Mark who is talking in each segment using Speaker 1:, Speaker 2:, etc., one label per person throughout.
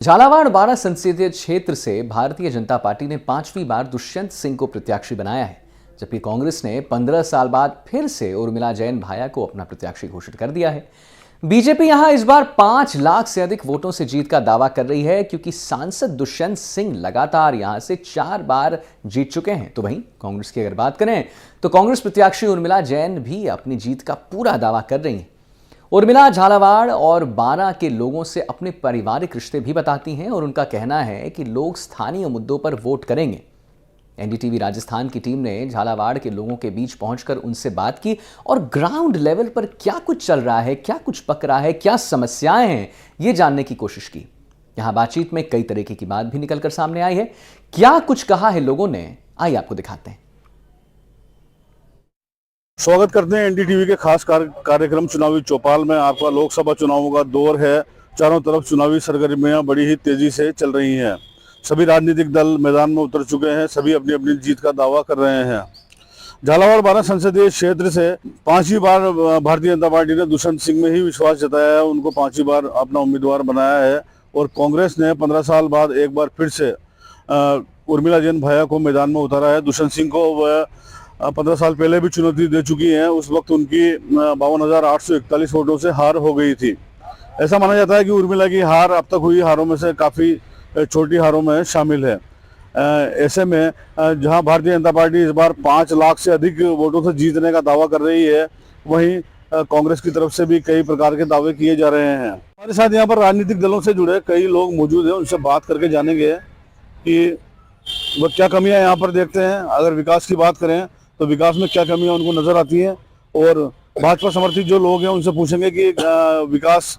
Speaker 1: झालावाड़ बारां संसदीय क्षेत्र से भारतीय जनता पार्टी ने 5वीं बार दुष्यंत सिंह को प्रत्याशी बनाया है, जबकि कांग्रेस ने 15 साल बाद फिर से उर्मिला जैन भाया को अपना प्रत्याशी घोषित कर दिया है। बीजेपी यहां इस बार 5 लाख से अधिक वोटों से जीत का दावा कर रही है, क्योंकि सांसद दुष्यंत सिंह लगातार यहां से 4 बार जीत चुके हैं। तो वहीं कांग्रेस की अगर बात करें तो कांग्रेस प्रत्याशी उर्मिला जैन भी अपनी जीत का पूरा दावा कर रही हैं। उर्मिला झालावाड़ और बारां के लोगों से अपने पारिवारिक रिश्ते भी बताती हैं और उनका कहना है कि लोग स्थानीय मुद्दों पर वोट करेंगे। एनडीटीवी राजस्थान की टीम ने झालावाड़ के लोगों के बीच पहुंचकर उनसे बात की और ग्राउंड लेवल पर क्या कुछ चल रहा है, क्या कुछ पक रहा है, क्या समस्याएं हैं, ये जानने की कोशिश की। यहां बातचीत में कई तरीके की बात भी निकलकर सामने आई है। क्या कुछ कहा है लोगों ने, आइए आपको दिखाते हैं।
Speaker 2: स्वागत करते हैं एनडीटीवी के खास कार्यक्रम चुनावी चौपाल में। आपका लोकसभा चुनावों का दौर है। चारों तरफ चुनावी सरगर्मियां बड़ी ही तेजी से चल रही हैं। सभी राजनीतिक दल मैदान में उतर चुके हैं। सभी अपनी अपनी जीत का दावा कर रहे हैं। झालावाड़ बारां संसदीय क्षेत्र से 5वीं बार भारतीय जनता पार्टी ने दुष्यंत सिंह में ही विश्वास जताया है। उनको 5वीं बार अपना उम्मीदवार बनाया है और कांग्रेस ने 15 साल बाद एक बार फिर से उर्मिला जैन भाया को मैदान में उतारा है। दुष्यंत सिंह को 15 साल पहले भी चुनौती दे चुकी हैं। उस वक्त उनकी 52,841 वोटों से हार हो गई थी। ऐसा माना जाता है कि उर्मिला की हार अब तक हुई हारों में से काफ़ी छोटी हारों में शामिल है। ऐसे में जहां भारतीय जनता पार्टी इस बार 5 लाख से अधिक वोटों से जीतने का दावा कर रही है, वहीं कांग्रेस की तरफ से भी कई प्रकार के दावे किए जा रहे हैं। हमारे साथ यहाँ पर राजनीतिक दलों से जुड़े कई लोग मौजूद हैं। उनसे बात करके जानेंगे कि वह क्या कमियाँ यहाँ पर देखते हैं। अगर विकास की बात करें तो विकास में क्या कमियां उनको नजर आती हैं, और भाजपा समर्थित जो लोग हैं उनसे पूछेंगे कि विकास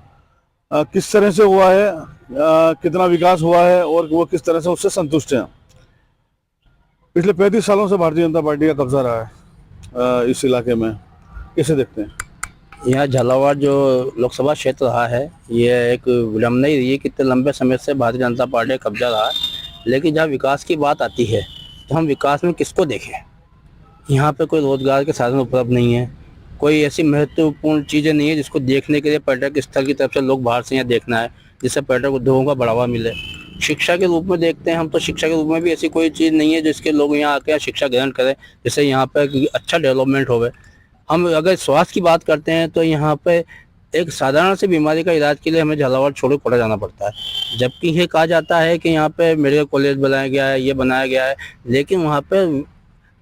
Speaker 2: किस तरह से हुआ है, कितना विकास हुआ है और वो किस तरह से उससे संतुष्ट हैं। पिछले 35 सालों से भारतीय जनता पार्टी का कब्जा रहा है इस इलाके में, कैसे देखते हैं?
Speaker 3: यहाँ झालावाड़ जो लोकसभा क्षेत्र रहा है, ये एक विडम्बना ही रही है कि इतने लंबे समय से भारतीय जनता पार्टी का कब्जा रहा है। लेकिन जहाँ विकास की बात आती है तो हम विकास में किसको देखें? यहाँ पे कोई रोजगार के साधन उपलब्ध नहीं है, कोई ऐसी महत्वपूर्ण चीज़ें नहीं है जिसको देखने के लिए पर्यटक स्थल की तरफ से लोग बाहर से यहाँ देखना है, जिससे पर्यटक उद्योगों का बढ़ावा मिले। शिक्षा के रूप में देखते हैं हम तो शिक्षा के रूप में भी ऐसी कोई चीज़ नहीं है जिसके लोग यहाँ आकर शिक्षा ग्रहण करें, जिससे यहाँ पर अच्छा डेवलपमेंट होवे। हम अगर स्वास्थ्य की बात करते हैं तो यहाँ पे एक साधारण सी बीमारी का इलाज के लिए हमें झालावाड़ छोड़ कोटा जाना पड़ता है, जबकि ये कहा जाता है कि यहाँ पे मेडिकल कॉलेज बनाया गया है, ये बनाया गया है, लेकिन वहाँ पे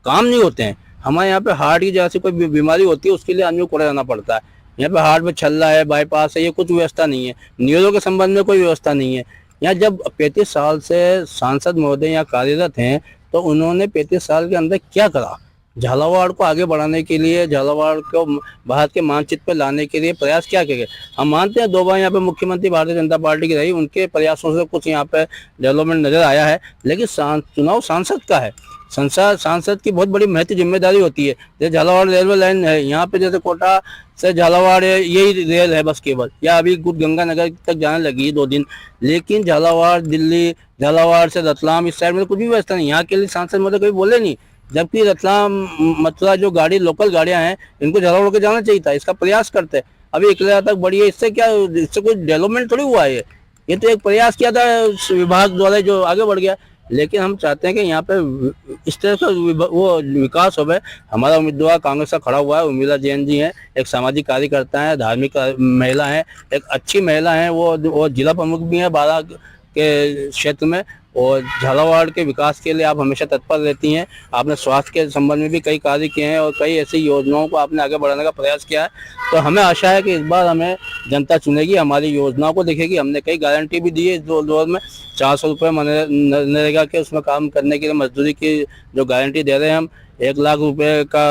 Speaker 3: काम नहीं होते हैं। हमारे यहाँ पे हार्ट की जगह से कोई बीमारी होती है उसके लिए आदमी को कोटा जाना पड़ता है। यहाँ पे हार्ट में छल्ला है, बाईपास है, ये कुछ व्यवस्था नहीं है। न्यूरो के संबंध में कोई व्यवस्था नहीं है। यहाँ जब 35 साल से सांसद महोदय यहाँ कार्यरत हैं तो उन्होंने 35 साल के अंदर क्या करा? झालावाड़ को आगे बढ़ाने के लिए, झालावाड़ को भारत के मानचित्र पर लाने के लिए प्रयास क्या किए? हम मानते हैं 2 बार यहाँ पे मुख्यमंत्री भारतीय जनता पार्टी की रही, उनके प्रयासों से कुछ यहाँ पे डेवलपमेंट नजर आया है, लेकिन चुनाव सांसद का है। सांसद की बहुत बड़ी महत्व जिम्मेदारी होती है। जैसे झालावाड़ रेलवे लाइन है, यहाँ पे जैसे कोटा से झालावाड़ यही रेल है बस केवल, या अभी कुछ गंगानगर तक जाने लगी है 2 दिन, लेकिन झालावाड़ दिल्ली, झालावाड़ से रतलाम इस साइड में कुछ भी व्यवस्था नहीं। यहाँ के लिए सांसद मतलब कभी बोले नहीं, जबकि रतलाम मथुरा जो लोकल गाड़ियां हैं इनको झालावाड़ के जाना चाहिए था। इसका प्रयास करते अभी इकला तक बढ़ी है, इससे क्या, इससे कोई डेवलपमेंट थोड़ी हुआ है। ये तो एक प्रयास किया था विभाग द्वारा जो आगे बढ़ गया, लेकिन हम चाहते हैं कि यहाँ पे इस तरह का वो विकास हो। हमारा उम्मीदवार कांग्रेस का खड़ा हुआ है, उर्मिला जैन जी हैं, एक सामाजिक कार्यकर्ता है, धार्मिक महिला हैं, एक अच्छी महिला हैं। वो जिला प्रमुख भी हैं बारां के क्षेत्र में, और झालावाड़ के विकास के लिए आप हमेशा तत्पर रहती हैं। आपने स्वास्थ्य के संबंध में भी कई कार्य किए हैं और कई ऐसी योजनाओं को आपने आगे बढ़ाने का प्रयास किया है। तो हमें आशा है कि इस बार हमें जनता चुनेगी, हमारी योजनाओं को देखेगी। हमने कई गारंटी भी दी है इस दौर में। 400 रुपये मनरेगा के उसमें काम करने के लिए मजदूरी की जो गारंटी दे रहे हैं हम, 1 लाख रुपये का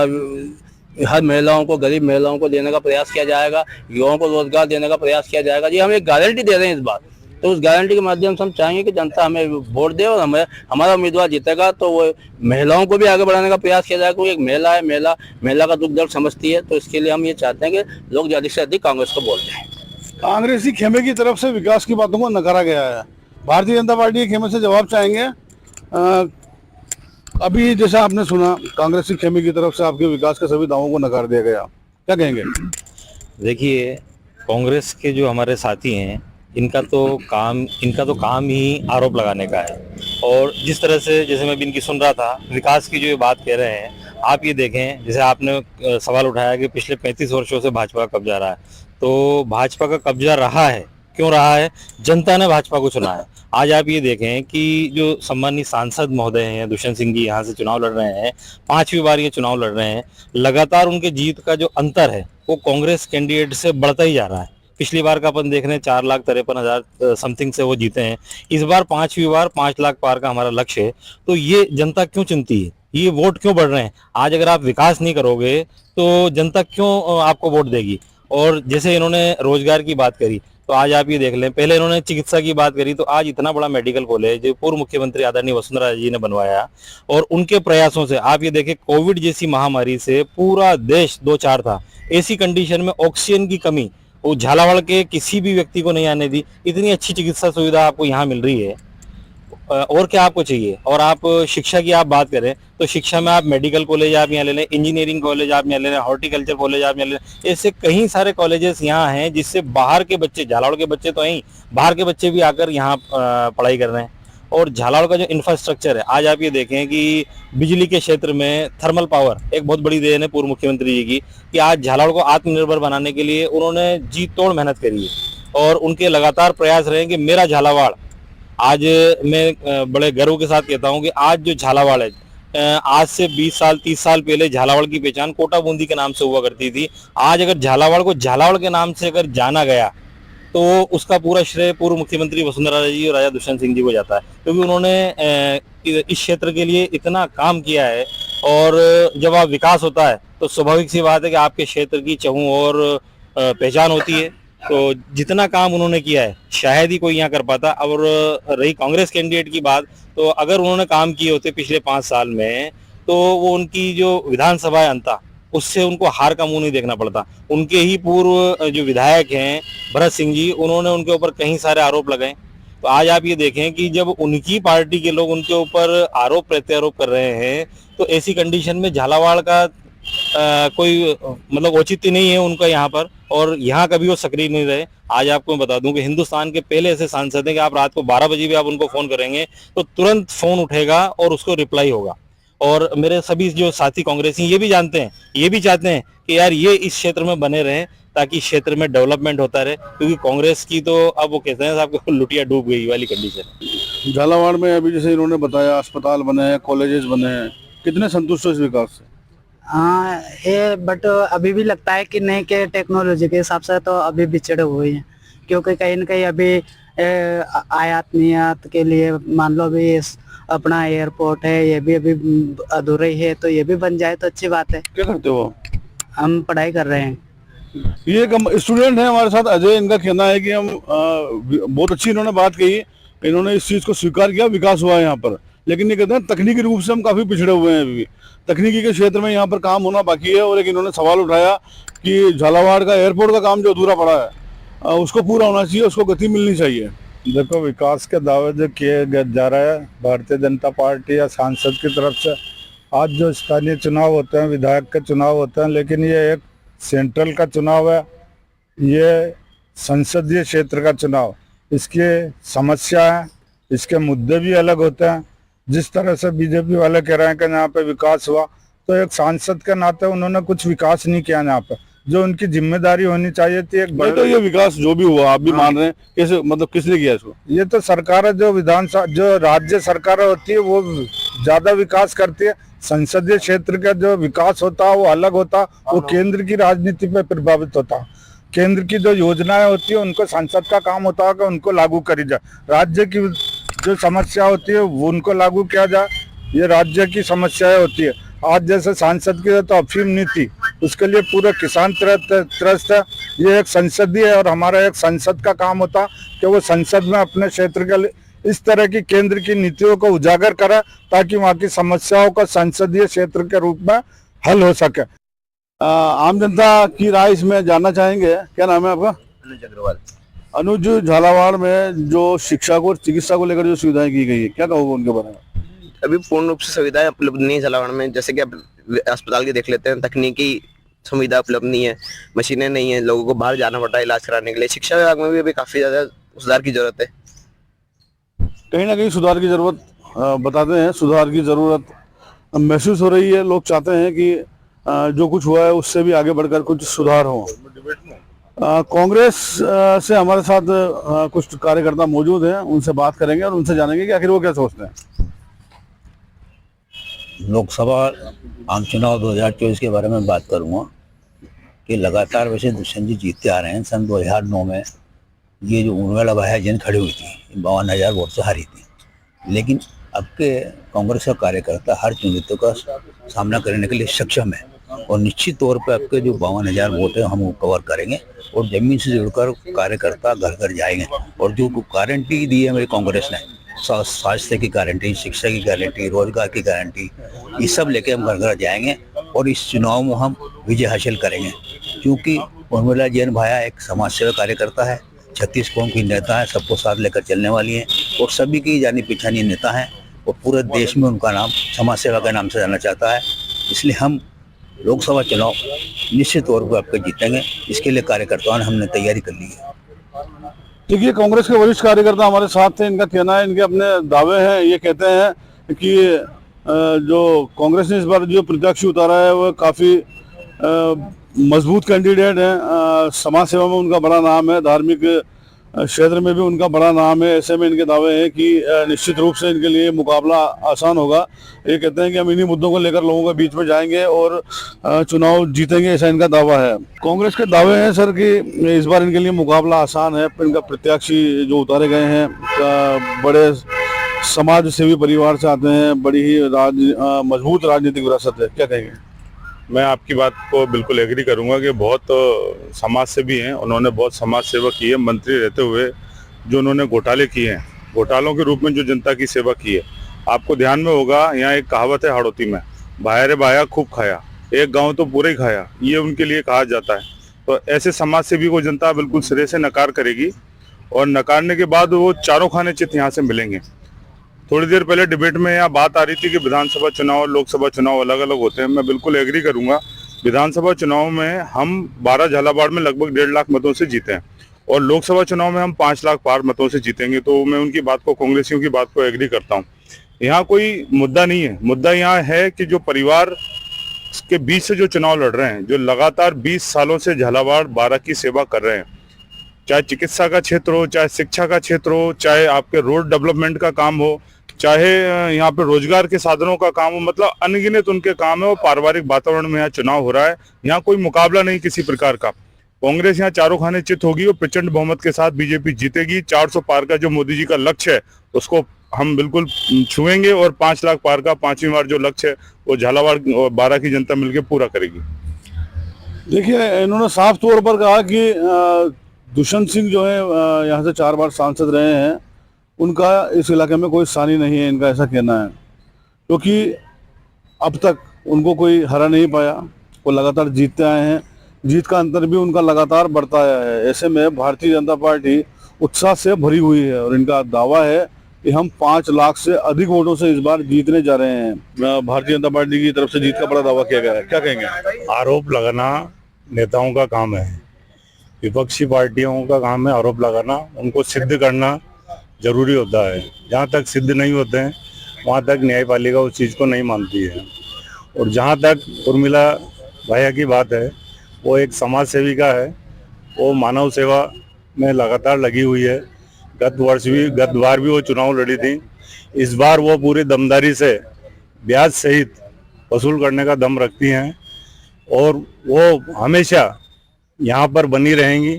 Speaker 3: हर महिलाओं को, गरीब महिलाओं को देने का प्रयास किया जाएगा, युवाओं को रोजगार देने का प्रयास किया जाएगा। जी हम एक गारंटी दे रहे हैं इस बार, तो उस गारंटी के माध्यम से हम चाहेंगे कि जनता हमें वोट दे और हमें हमारा उम्मीदवार जीतेगा तो वो महिलाओं को भी आगे बढ़ाने का प्रयास किया जाएगा। क्योंकि एक महिला है, महिला का दुख दर्द समझती है, तो इसके लिए हम ये चाहते हैं कि लोग अधिक से अधिक कांग्रेस को वोट दें।
Speaker 2: कांग्रेसी खेमे की तरफ से विकास की बातों को नकारा गया है। भारतीय जनता पार्टी के खेमे से जवाब चाहेंगे। अभी जैसा आपने सुना, कांग्रेसी खेमे की तरफ से आपके विकास के सभी दावों को नकार दिया गया, क्या कहेंगे?
Speaker 4: देखिए, कांग्रेस के जो हमारे साथी हैं इनका तो काम ही आरोप लगाने का है। और जिस तरह से जैसे मैं भी इनकी सुन रहा था, विकास की जो ये बात कह रहे हैं, आप ये देखें, जैसे आपने सवाल उठाया कि पिछले 35 वर्षों से भाजपा का कब्जा रहा है, तो भाजपा का कब्जा रहा है, क्यों रहा है? जनता ने भाजपा को चुना है। आज आप ये देखें कि जो सम्मानित सांसद महोदय हैं दुष्यंत सिंह जी, यहाँ से चुनाव लड़ रहे हैं, 5वीं बार ये चुनाव लड़ रहे हैं, लगातार उनके जीत का जो अंतर है वो कांग्रेस कैंडिडेट से बढ़ता ही जा रहा है। पिछली बार का अपन देख रहे हैं 4,53,000 समथिंग से वो जीते हैं, इस बार 5वीं बार 5 लाख पार का हमारा लक्ष्य है। तो ये जनता क्यों चुनती है, ये वोट क्यों बढ़ रहे हैं? आज अगर आप विकास नहीं करोगे तो जनता क्यों आपको वोट देगी? और जैसे इन्होंने रोजगार की बात करी, तो आज आप ये देख लें, पहले इन्होंने चिकित्सा की बात करी, तो आज इतना बड़ा मेडिकल कॉलेज जो पूर्व मुख्यमंत्री आदरणीय वसुंधरा जी ने बनवाया, और उनके प्रयासों से आप ये देखें, कोविड जैसी महामारी से पूरा देश दो चार था, ऐसी कंडीशन में ऑक्सीजन की कमी वो झालावाड़ के किसी भी व्यक्ति को नहीं आने दी। इतनी अच्छी चिकित्सा सुविधा आपको यहाँ मिल रही है, और क्या आपको चाहिए? और आप शिक्षा की आप बात करें तो शिक्षा में आप मेडिकल कॉलेज आप यहाँ ले लें, इंजीनियरिंग कॉलेज आप यहाँ ले लें, हॉर्टिकल्चर कॉलेज आप यहाँ ले लें, ऐसे कई सारे कॉलेजेस यहाँ हैं जिससे बाहर के बच्चे, झालावाड़ के बच्चे तो हैं, बाहर के बच्चे भी आकर यहाँ पढ़ाई कर रहे हैं। और झालावाड़ का जो इंफ्रास्ट्रक्चर है, आज आप ये देखें कि बिजली के क्षेत्र में थर्मल पावर एक बहुत बड़ी देन है पूर्व मुख्यमंत्री जी की, कि आज झालावाड़ को आत्मनिर्भर बनाने के लिए उन्होंने जी तोड़ मेहनत करी है, और उनके लगातार प्रयास रहे कि मेरा झालावाड़। आज मैं बड़े गर्व के साथ कहता हूं कि आज जो झालावाड़ है, आज से 20 साल 30 साल पहले झालावाड़ की पहचान कोटा बूंदी के नाम से हुआ करती थी। आज अगर झालावाड़ को झालावाड़ के नाम से अगर जाना गया तो उसका पूरा श्रेय पूर्व मुख्यमंत्री वसुंधरा जी और राजा दुष्यंत सिंह जी को जाता है, क्योंकि उन्होंने इस क्षेत्र के लिए इतना काम किया है। और जब आप विकास होता है तो स्वाभाविक सी बात है कि आपके क्षेत्र की चहुं और पहचान होती है। तो जितना काम उन्होंने किया है शायद ही कोई यहाँ कर पाता। और रही कांग्रेस कैंडिडेट की बात, तो अगर उन्होंने काम किए होते पिछले 5 साल में, तो वो उनकी जो विधानसभा अंता, उससे उनको हार का मुंह नहीं देखना पड़ता। उनके ही पूर्व जो विधायक हैं भरत सिंह जी, उन्होंने उनके ऊपर कई सारे आरोप लगाए। तो आज आप ये देखें कि जब उनकी पार्टी के लोग उनके ऊपर आरोप प्रत्यारोप कर रहे हैं, तो ऐसी कंडीशन में झालावाड़ का कोई मतलब औचित्य नहीं है उनका यहाँ पर, और यहाँ कभी वो सक्रिय नहीं रहे। आज आपको मैं बता दूं कि हिंदुस्तान के पहले ऐसे सांसद हैं कि आप रात को 12 बजे भी आप उनको फोन करेंगे तो तुरंत फोन उठेगा और उसको रिप्लाई होगा। और मेरे सभी जो साथी कांग्रेसी ये भी जानते हैं, ये भी चाहते हैं कि यार ये इस क्षेत्र में बने रहें ताकि क्षेत्र में डेवलपमेंट होता रहे, क्योंकि कांग्रेस की तो अब वो कहते हैं साहब लुटिया डूब गई वाली कंडीशन।
Speaker 2: झालावाड़ में अभी जैसे इन्होंने बताया अस्पताल बने हैं, कॉलेजेस बने हैं, कितने संतुष्ट हो इस विकास से?
Speaker 5: हाँ है, बट अभी भी लगता है कि नहीं, के टेक्नोलॉजी के हिसाब से तो अभी बिछड़े हुए हैं, क्योंकि कहीं न कहीं अभी आयात निर्यात के लिए मान लो अभी अपना एयरपोर्ट है, ये भी अभी अधूरा ही है, तो ये भी बन जाए तो अच्छी बात है।
Speaker 2: क्या करते हो?
Speaker 5: हम पढ़ाई कर रहे हैं।
Speaker 2: ये एक स्टूडेंट है हमारे साथ, अजय। इनका कहना है कि हम बहुत अच्छी इन्होंने बात कही, इन्होंने इस चीज को स्वीकार किया, विकास हुआ है यहाँ पर, लेकिन ये कहते हैं तकनीकी रूप से हम काफी पिछड़े हुए हैं। अभी तकनीकी के क्षेत्र में यहाँ पर काम होना बाकी है। और लेकिन इन्होंने सवाल उठाया कि झालावाड़ का एयरपोर्ट का काम जो अधूरा पड़ा है उसको पूरा होना चाहिए, उसको गति मिलनी चाहिए।
Speaker 6: देखो, विकास के दावे जो किए जा रहे हैं भारतीय जनता पार्टी या सांसद की तरफ से, आज जो स्थानीय चुनाव होते हैं, विधायक के चुनाव होते हैं, लेकिन ये एक सेंट्रल का चुनाव है, ये संसदीय क्षेत्र का चुनाव। इसकी समस्या है, इसके मुद्दे भी अलग होते हैं। जिस तरह से बीजेपी वाले कह रहे हैं कि यहाँ पे विकास हुआ, तो एक सांसद के नाते उन्होंने कुछ विकास नहीं किया यहाँ पे, जो उनकी जिम्मेदारी होनी चाहिए थी। एक
Speaker 2: तो ये विकास जो भी हुआ आप भी मान रहे हैं, कैसे, मतलब किसने किया इसको?
Speaker 6: ये तो सरकार, जो विधानसभा, जो राज्य सरकार होती है वो ज्यादा विकास करती है। संसदीय क्षेत्र का जो विकास होता है वो अलग होता, वो केंद्र की राजनीति पे प्रभावित होता। केंद्र की जो योजनाएं होती है उनको संसद का काम होता है कि उनको लागू करी जाए। राज्य की जो समस्या होती है वो उनको लागू किया जाए, ये राज्य की समस्याएं होती है। आज जैसे सांसद की तो अफीम नीति, उसके लिए पूरे किसान त्रस्त है। ये एक संसदीय है और हमारा एक संसद का काम होता कि वो संसद में अपने क्षेत्र के लिए इस तरह की केंद्र की नीतियों को उजागर करे, ताकि वहाँ की समस्याओं का संसदीय क्षेत्र के रूप में हल हो सके।
Speaker 2: आम जनता की राय इसमें जानना चाहेंगे। क्या नाम है आपका?
Speaker 7: अनुज अग्रवाल।
Speaker 2: अनुज, झालावाड़ में जो शिक्षा को और चिकित्सा को लेकर जो सुविधाएं की गई है, क्या कहोगे उनके बारे में?
Speaker 7: अभी पूर्ण रूप से सुविधाएं उपलब्ध नहीं है झालावाड़ में। जैसे कि आप अस्पताल की देख लेते हैं, तकनीकी सुविधा उपलब्ध नहीं है, मशीनें नहीं है, लोगों को बाहर जाना पड़ता है इलाज कराने के लिए। शिक्षा विभाग में भी अभी काफी ज्यादा सुधार की जरूरत है।
Speaker 2: कहीं ना कहीं सुधार की जरूरत बताते हैं, सुधार की जरूरत महसूस हो रही है। लोग चाहते हैं कि जो कुछ हुआ है उससे भी आगे बढ़कर कुछ सुधार हो। कांग्रेस से हमारे साथ कुछ कार्यकर्ता मौजूद हैं, उनसे बात करेंगे और उनसे जानेंगे कि आखिर वो क्या सोचते हैं।
Speaker 3: लोकसभा आम चुनाव 2024 के बारे में बात करूंगा कि लगातार वैसे दुष्यंत जी जीतते आ रहे हैं। सन 2009 में ये जो उर्मिला भायाजन खड़ी हुई थी 52,000 वोट से हारी थी, लेकिन अब के कांग्रेस का कार्यकर्ता हर चुनौतियों का सामना करने के लिए सक्षम है और निश्चित तौर पर आपके जो 52,000 वोट है हम वो कवर करेंगे और जमीन से जुड़कर कार्यकर्ता घर घर जाएंगे और जो गारंटी दी है मेरी कांग्रेस ने, स्वास्थ्य की गारंटी, शिक्षा की गारंटी, रोजगार की गारंटी, ये सब लेके हम घर घर जाएंगे और इस चुनाव में हम विजय हासिल करेंगे। क्योंकि उर्मिला जैन भाया एक समाज सेवा कार्यकर्ता है, 36 कौम की नेता है, सबको साथ लेकर चलने वाली हैं और सभी की जानी पहचानी नेता हैं और पूरे देश में उनका नाम समाज सेवा के नाम से जाना चाहता है। इसलिए हम लोकसभा चुनाव निश्चित तौर पर आपके जीतेंगे, इसके लिए कार्यकर्ताओं ने हमने तैयारी कर ली है।
Speaker 2: देखिए, कांग्रेस के वरिष्ठ कार्यकर्ता हमारे साथ थे। इनका कहना है, इनके अपने दावे हैं। ये कहते हैं कि जो कांग्रेस ने इस बार जो प्रत्याशी उतारा है वो काफ़ी मजबूत कैंडिडेट हैं। समाज सेवा में उनका बड़ा नाम है, धार्मिक क्षेत्र में भी उनका बड़ा नाम है। ऐसे में इनके दावे हैं कि निश्चित रूप से इनके लिए मुकाबला आसान होगा। ये कहते हैं कि हम इन्हीं मुद्दों को लेकर लोगों के बीच में जाएंगे और चुनाव जीतेंगे, ऐसा इनका दावा है। कांग्रेस के दावे हैं सर कि इस बार इनके लिए मुकाबला आसान है। इनका प्रत्याशी जो उतारे गए हैं बड़े समाज सेवी परिवार से आते हैं, बड़ी ही मजबूत राजनीतिक विरासत है। क्या कहेंगे?
Speaker 8: मैं आपकी बात को बिल्कुल एग्री करूंगा कि बहुत समाज सेवी हैं, उन्होंने बहुत समाज सेवा की है। मंत्री रहते हुए जो उन्होंने घोटाले किए हैं, घोटालों के रूप में जो जनता की सेवा की है। आपको ध्यान में होगा, यहाँ एक कहावत है हाड़ौती में, भाया रे भाया खूब खाया, एक गांव तो पूरे ही खाया, ये उनके लिए कहा जाता है। तो ऐसे समाज सेवी को जनता बिल्कुल सिरे से नकार करेगी और नकारने के बाद वो चारों खाने चित यहाँ से मिलेंगे। थोड़ी देर पहले डिबेट में यहाँ बात आ रही थी कि विधानसभा चुनाव और लोकसभा चुनाव अलग अलग होते हैं। मैं बिल्कुल एग्री करूंगा। विधानसभा चुनाव में हम 12 झालावाड़ में लगभग 1.5 लाख मतों से जीते हैं और लोकसभा चुनाव में हम 5 लाख पार मतों से जीतेंगे। तो मैं उनकी बात को, कांग्रेसियों की बात को एग्री करता हूँ। यहाँ कोई मुद्दा नहीं है। मुद्दा यहाँ है कि जो परिवार के बीच से जो चुनाव लड़ रहे हैं, जो लगातार 20 सालों से झालावाड़ 12 की सेवा कर रहे हैं, चाहे चिकित्सा का क्षेत्र हो, चाहे शिक्षा का क्षेत्र हो, चाहे आपके रोड डेवलपमेंट का काम हो, चाहे यहाँ पे रोजगार के साधनों का काम हो, मतलब अनगिनत उनके काम है। और पारिवारिक वातावरण में यहाँ चुनाव हो रहा है। यहाँ कोई मुकाबला नहीं किसी प्रकार का। कांग्रेस यहाँ चारों खाने चित होगी और प्रचंड बहुमत के साथ बीजेपी जीतेगी। 400 पार का जो मोदी जी का लक्ष्य है उसको हम बिल्कुल छुएंगे और 5 लाख पार का 5वीं बार जो लक्ष्य है वो झालावाड़ और 12 की जनता मिलकर पूरा करेगी।
Speaker 2: देखिए, इन्होंने साफ तौर पर कहा कि दुष्यंत सिंह जो है यहाँ से 4 बार सांसद रहे हैं, उनका इस इलाके में कोई सानी नहीं है। इनका ऐसा कहना है क्योंकि अब तक उनको कोई हरा नहीं पाया, वो लगातार जीतते आए हैं। जीत का अंतर भी उनका लगातार बढ़ता आया है। ऐसे में भारतीय जनता पार्टी उत्साह से भरी हुई है और इनका दावा है कि हम 5 लाख से अधिक वोटों से इस बार जीतने जा रहे हैं। भारतीय जनता पार्टी की तरफ से जीत का बड़ा दावा किया गया है। क्या कहेंगे?
Speaker 4: आरोप लगाना नेताओं का काम है, विपक्षी पार्टियों का काम है आरोप लगाना, उनको सिद्ध करना जरूरी होता है। जहाँ तक सिद्ध नहीं होते हैं वहाँ तक न्यायपालिका उस चीज़ को नहीं मानती है। और जहाँ तक उर्मिला भाया की बात है, वो एक समाज सेविका है, वो मानव सेवा में लगातार लगी हुई है। गत बार भी वो चुनाव लड़ी थी। इस बार वो पूरी दमदारी से ब्याज सहित वसूल करने का दम रखती हैं और वो हमेशा यहाँ पर बनी रहेंगी।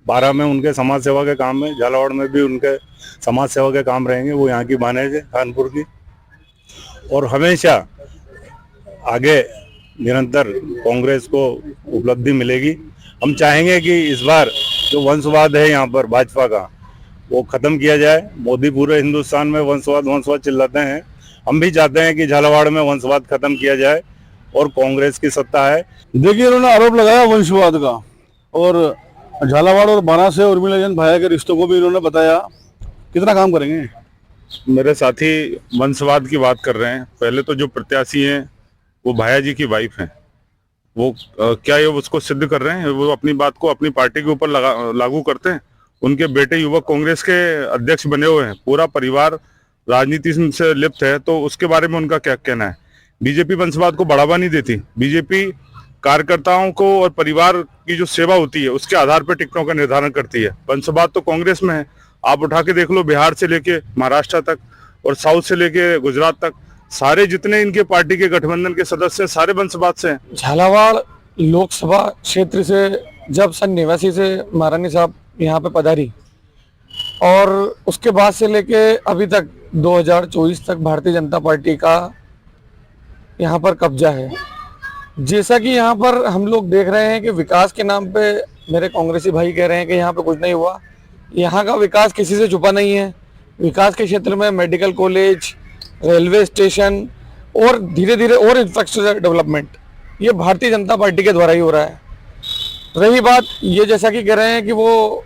Speaker 4: 12 में उनके समाज सेवा के काम में, झालावाड़ में भी उनके समाज सेवा के काम रहेंगे। वो यहाँ की माने है कानपुर की, और हमेशा आगे निरंतर कांग्रेस को उपलब्धि मिलेगी। हम चाहेंगे कि इस बार जो वंशवाद है यहाँ पर भाजपा का, वो खत्म किया जाए। मोदी पूरे हिंदुस्तान में वंशवाद चिल्लाते हैं, हम भी चाहते हैं कि झालावाड़ में वंशवाद खत्म किया जाए और कांग्रेस की सत्ता है।
Speaker 2: देखिए, उन्होंने आरोप लगाया वंशवाद का और झालावाड़ और 12 से उर्मिला जैन भाया के रिश्तों को भी इन्होंने बताया। कितना काम करेंगे?
Speaker 8: मेरे साथी वंशवाद की बात कर रहे हैं। पहले तो जो प्रत्याशी हैं वो भाया जी की वाइफ हैं, वो क्या ये उसको सिद्ध कर रहे हैं? वो अपनी बात को अपनी पार्टी के ऊपर लागू करते हैं? उनके बेटे युवक कांग्रेस के अध्यक्ष बने हुए हैं, पूरा परिवार राजनीति से लिप्त है, तो उसके बारे में उनका क्या कहना है? बीजेपी वंशवाद को बढ़ावा नहीं देती। बीजेपी कार्यकर्ताओं को और परिवार की जो सेवा होती है उसके आधार पर टिकटों का निर्धारण करती है। वंशवाद तो कांग्रेस में है, आप उठा के देख लो, बिहार से लेके महाराष्ट्र तक और साउथ से लेके गुजरात तक सारे जितने इनके पार्टी के गठबंधन के सदस्य हैं, सारे वंशवाद से हैं।
Speaker 9: झालावाड़ लोकसभा क्षेत्र से जब सन 89 से महारानी साहब यहाँ पे पधारी और उसके बाद से लेके अभी तक 2024 तक भारतीय जनता पार्टी का यहाँ पर कब्जा है। जैसा कि यहाँ पर हम लोग देख रहे हैं कि विकास के नाम पे मेरे कांग्रेसी भाई कह रहे हैं कि यहाँ पे कुछ नहीं हुआ। यहाँ का विकास किसी से छुपा नहीं है। विकास के क्षेत्र में मेडिकल कॉलेज, रेलवे स्टेशन और धीरे धीरे और इंफ्रास्ट्रक्चर डेवलपमेंट ये भारतीय जनता पार्टी के द्वारा ही हो रहा है। रही बात ये जैसा कि कह रहे हैं कि वो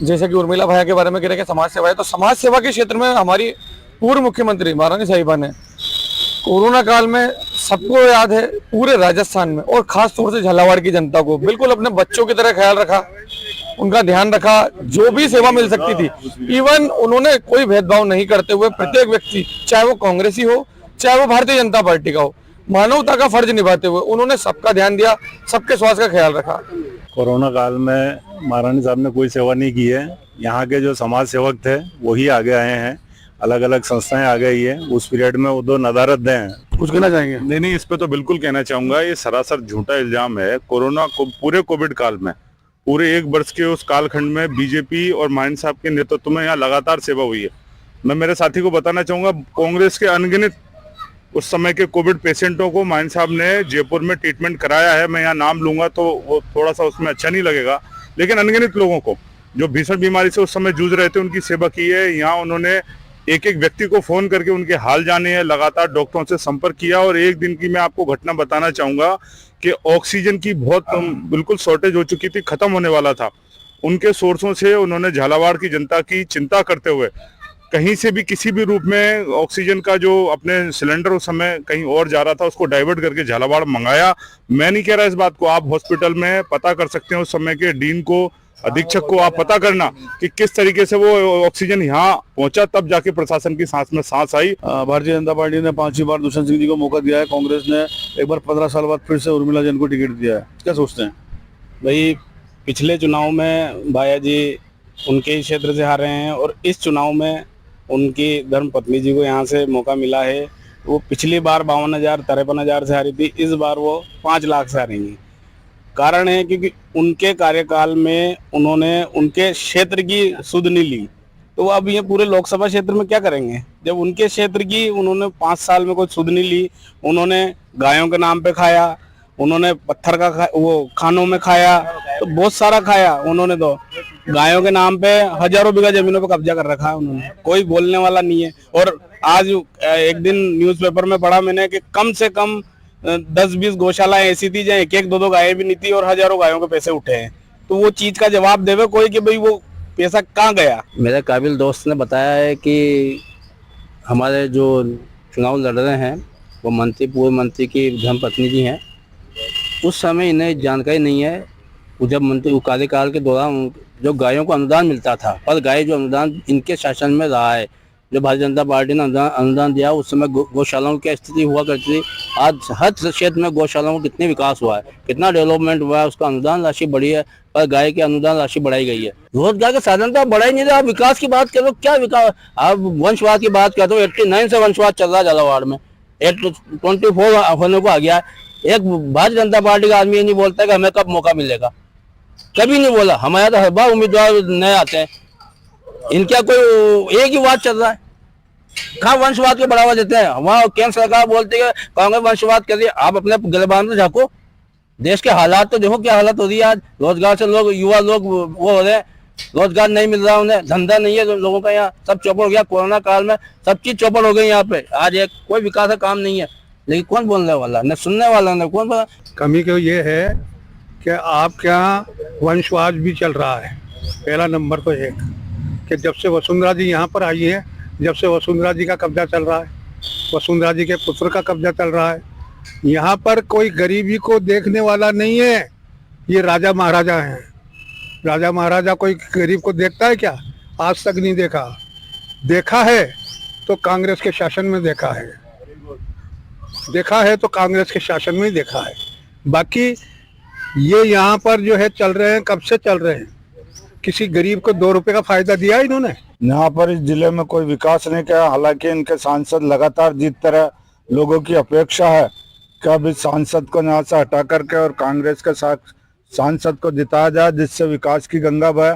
Speaker 9: जैसा कि उर्मिला भाया के बारे में कह रहे हैं कि समाज सेवा है, तो समाज सेवा के क्षेत्र में हमारी पूर्व मुख्यमंत्री महारानी साहिबा ने कोरोना काल में, सबको याद है, पूरे राजस्थान में और खास तौर से झालावाड़ की जनता को बिल्कुल अपने बच्चों की तरह ख्याल रखा, उनका ध्यान रखा। जो भी सेवा मिल सकती थी, इवन उन्होंने कोई भेदभाव नहीं करते हुए प्रत्येक व्यक्ति, चाहे वो कांग्रेसी हो चाहे वो भारतीय जनता पार्टी का हो, मानवता का फर्ज निभाते हुए उन्होंने सबका ध्यान दिया, सबके स्वास्थ्य का ख्याल रखा।
Speaker 2: कोरोना काल में महारानी साहब ने कोई सेवा नहीं की है। यहाँ के जो समाज सेवक थे वही आगे आए हैं, अलग अलग संस्थाएं आ गई है। उस पीरियड में वो दो नदारत दे हैं। कुछ कहना चाहेंगे? नहीं, इस पे तो बिल्कुल कहना चाहूंगा, ये सरासर झूठा इल्जाम है। कोरोना को पूरे कोविड काल में, पूरे 1 वर्ष के उस कालखंड में बीजेपी और माइन साहब के नेतृत्व में यहाँ लगातार सेवा हुई है। मैं मेरे साथी को बताना चाहूंगा, कांग्रेस के अनगिनत उस समय के कोविड पेशेंटों को माइन साहब ने जयपुर में ट्रीटमेंट कराया है। मैं यहाँ नाम लूंगा तो वो थोड़ा सा उसमें अच्छा नहीं लगेगा, लेकिन अनगिनत लोगों को जो भीषण बीमारी से उस समय जूझ रहे थे उनकी सेवा की है। यहाँ उन्होंने एक एक व्यक्ति को फोन करके उनके हाल जाने हैं, लगातार डॉक्टरों से संपर्क किया। और एक दिन की मैं आपको घटना बताना चाहूंगा कि ऑक्सीजन की बहुत बिल्कुल शॉर्टेज हो चुकी थी, खत्म होने वाला था। उनके सोर्सों से उन्होंने झालावाड़ की जनता की चिंता करते हुए कहीं से भी किसी भी रूप में ऑक्सीजन का जो अपने सिलेंडर उस समय कहीं और जा रहा था उसको डाइवर्ट करके झालावाड़ मंगाया। मैं नहीं कह रहा इस बात को, आप हॉस्पिटल में पता कर सकते हैं, उस समय के डीन को, अधीक्षक को आप पता करना कि किस तरीके से वो ऑक्सीजन यहाँ पहुंचा, तब जाके प्रशासन की सांस में सांस आई। भारतीय जनता पार्टी ने 5वीं बार दुष्यंत सिंह जी को मौका दिया है। कांग्रेस ने एक बार 15 साल बाद फिर से उर्मिला जैन को टिकट दिया है। क्या सोचते हैं?
Speaker 3: भाई, पिछले चुनाव में भाया जी उनके ही क्षेत्र से हारे हैं और इस चुनाव में उनकी धर्मपत्नी जी को यहाँ से मौका मिला है। वो पिछली बार 52,000-53,000 से हारी थी, इस बार वो 5 लाख से हारेंगी। कारण है क्योंकि उनके कार्यकाल में उन्होंने उनके क्षेत्र की सुध नहीं ली, तो अब ये पूरे लोकसभा क्षेत्र में क्या करेंगे जब उनके क्षेत्र की उन्होंने 5 साल में कोई सुध नहीं ली। उन्होंने गायों के नाम पे खाया, उन्होंने पत्थर का वो खानों में खाया, तो बहुत सारा खाया उन्होंने। तो गायों के नाम पे हजारों बीघा जमीनों पे कब्जा कर रखा है उन्होंने, कोई बोलने वाला नहीं है। और आज एक दिन न्यूज़पेपर में पढ़ा मैंने कि कम से कम 10-20 गौशालाएं ऐसी थी जहाँ 1-2 गायें भी नहीं थी और हजारों गायों के पैसे उठे हैं। तो वो चीज का जवाब देवे कोई कि भाई वो पैसा कहाँ गया। मेरे काबिल दोस्त ने बताया है कि हमारे जो चुनाव लड़ रहे हैं वो मंत्री, पूर्व मंत्री की धर्मपत्नी जी हैं। उस समय इन्हें जानकारी नहीं है, जब मंत्री कार्यकाल के दौरान जो गायों को अनुदान मिलता था, पर गाय जो अनुदान इनके शासन में रहा है, जो भारतीय जनता पार्टी ने अनुदान दिया, उस समय गौशालाओं की स्थिति हुआ करती थी। आज हर क्षेत्र में गौशालाओं का कितने विकास हुआ है, कितना डेवलपमेंट हुआ है, उसका अनुदान राशि बढ़ी है, पर गाय की अनुदान राशि बढ़ाई गई है। रोजगार के साधन तो आप बढ़ा ही नहीं रहे, आप विकास की बात करो, क्या विकास? आप वंशवाद की बात करते हो, 89 से वंशवाद चल रहा है झालावाड़ में, 24 होने को आ गया है। एक भारतीय जनता पार्टी का आदमी ये नहीं बोलता कि हमें कब मौका मिलेगा, कभी नहीं बोला। हमारे तो हर बार उम्मीदवार नए आते हैं, इनका कोई एक ही बात चल रहा है, कहाँ वंशवाद को बढ़ावा देते हैं। वहाँ केंद्र सरकार बोलती है कांग्रेस वंशवाद कर रही है, आप अपने गिरबान में झाँको, देश के हालात तो देखो क्या हालत हो रही है। आज रोजगार से लोग, युवा लोग वो हो रहे हैं, रोजगार नहीं मिल रहा उन्हें, धंधा नहीं है लोगों का, यहाँ सब चौपट हो गया। कोरोना काल में सब चीज चौपट हो गई यहाँ पे। आज एक कोई विकास का काम नहीं है, लेकिन कौन बोलने वाला, न सुनने वाला, न कौन बोला।
Speaker 6: कमी तो ये है कि आपके यहाँ वंशवाद भी चल रहा है। पहला नंबर तो एक कि जब से वसुंधरा जी यहाँ पर आई है, जब से वसुंधरा जी का कब्जा चल रहा है, वसुंधरा जी के पुत्र का कब्जा चल रहा है। यहाँ पर कोई गरीबी को देखने वाला नहीं है, ये राजा महाराजा हैं। राजा महाराजा कोई गरीब को देखता है क्या? आज तक नहीं देखा। देखा है तो कांग्रेस के शासन में देखा है, देखा है तो कांग्रेस के शासन में ही देखा है। बाकी ये यहाँ पर जो है चल रहे हैं, कब से चल रहे हैं? किसी गरीब को 2 रुपए का फायदा दिया इन्होंने? यहाँ पर इस जिले में कोई विकास नहीं किया। हालांकि इनके सांसद लगातार जीतते रहे। लोगों की अपेक्षा है कि अब इस सांसद को यहाँ से हटा करके और कांग्रेस के साथ सांसद को जिताया जाए, जिससे विकास की गंगा बहे।